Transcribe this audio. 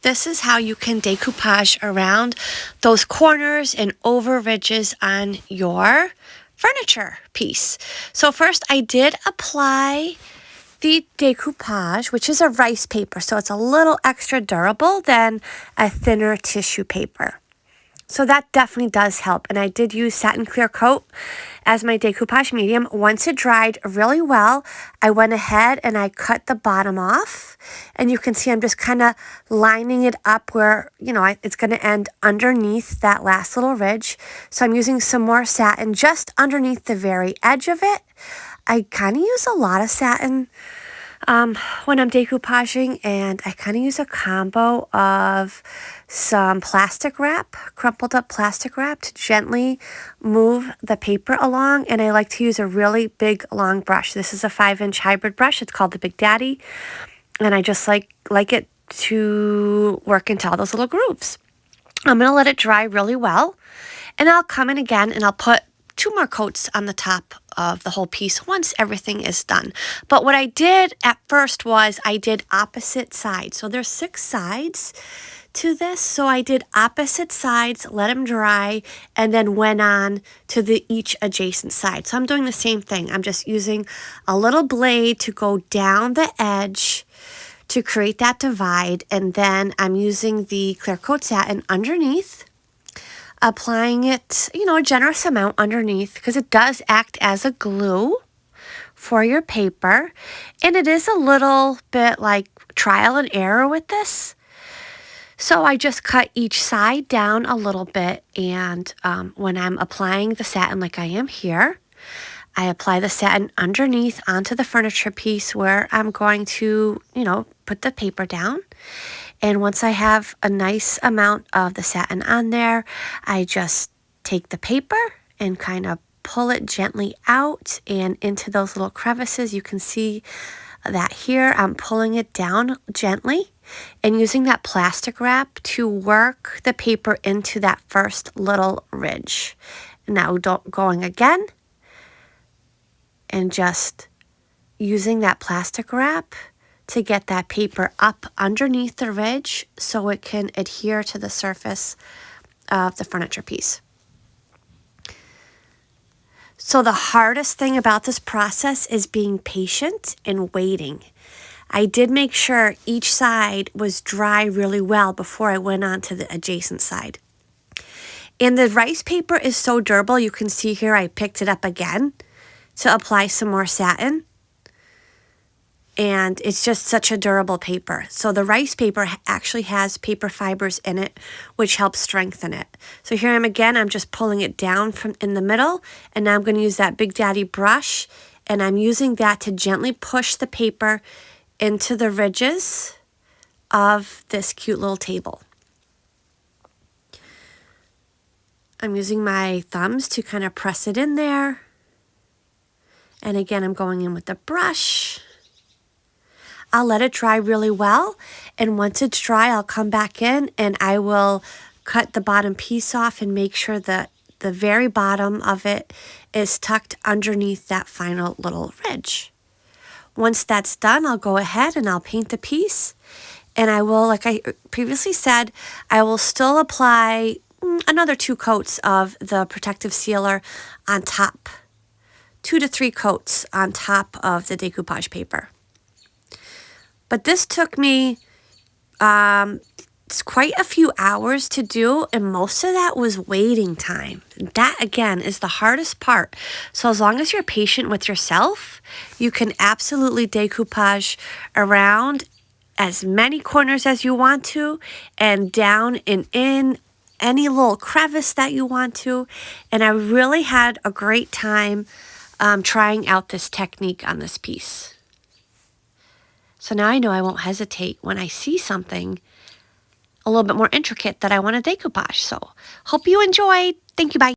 this is how you can decoupage around those corners and over ridges on your furniture piece. So first I did apply the decoupage, which is a rice paper, so it's a little extra durable than a thinner tissue paper. So that definitely does help. And I did use Satin Clear Coat as my decoupage medium. Once it dried really well, I went ahead and I cut the bottom off. And you can see I'm just kind of lining it up where, you know, it's going to end underneath that last little ridge. So I'm using some more satin just underneath the very edge of it. I kind of use a lot of satin when I'm decoupaging, and I kind of use a combo of some plastic wrap, crumpled up plastic wrap, to gently move the paper along. And I like to use a really big long brush. This is a 5-inch hybrid brush. It's called the Big Daddy, and I just like it to work into all those little grooves. I'm going to let it dry really well, and I'll come in again and I'll put 2 more coats on the top of the whole piece once everything is done. But what I did at first was I did opposite sides. So there's 6 sides to this. So I did opposite sides, let them dry, and then went on to each adjacent side. So I'm doing the same thing. I'm just using a little blade to go down the edge to create that divide. And then I'm using the clear coat satin underneath, applying it, you know, a generous amount underneath, because it does act as a glue for your paper. And it is a little bit like trial and error with this. So I just cut each side down a little bit. And when I'm applying the satin like I am here, I apply the satin underneath onto the furniture piece where I'm going to, you know, put the paper down. And once I have a nice amount of the satin on there, I just take the paper and kind of pull it gently out and into those little crevices. You can see that here. I'm pulling it down gently and using that plastic wrap to work the paper into that first little ridge. Now going again and just using that plastic wrap to get that paper up underneath the ridge so it can adhere to the surface of the furniture piece. So the hardest thing about this process is being patient and waiting. I did make sure each side was dry really well before I went on to the adjacent side. And the rice paper is so durable. You can see here I picked it up again to apply some more satin. And it's just such a durable paper. So the rice paper actually has paper fibers in it, which helps strengthen it. So here I am again, I'm just pulling it down from in the middle, and now I'm going to use that Big Daddy brush, and I'm using that to gently push the paper into the ridges of this cute little table. I'm using my thumbs to kind of press it in there. And again, I'm going in with the brush. I'll let it dry really well, and once it's dry, I'll come back in and I will cut the bottom piece off and make sure that the very bottom of it is tucked underneath that final little ridge. Once that's done, I'll go ahead and I'll paint the piece, and I will, like I previously said, I will still apply another 2 coats of the protective sealer on top, 2 to 3 coats on top of the decoupage paper. But this took me it's quite a few hours to do, and most of that was waiting time. That, again, is the hardest part. So as long as you're patient with yourself, you can absolutely decoupage around as many corners as you want to, and down and in any little crevice that you want to. And I really had a great time trying out this technique on this piece. So now I know I won't hesitate when I see something a little bit more intricate that I want to decoupage. So hope you enjoyed. Thank you. Bye.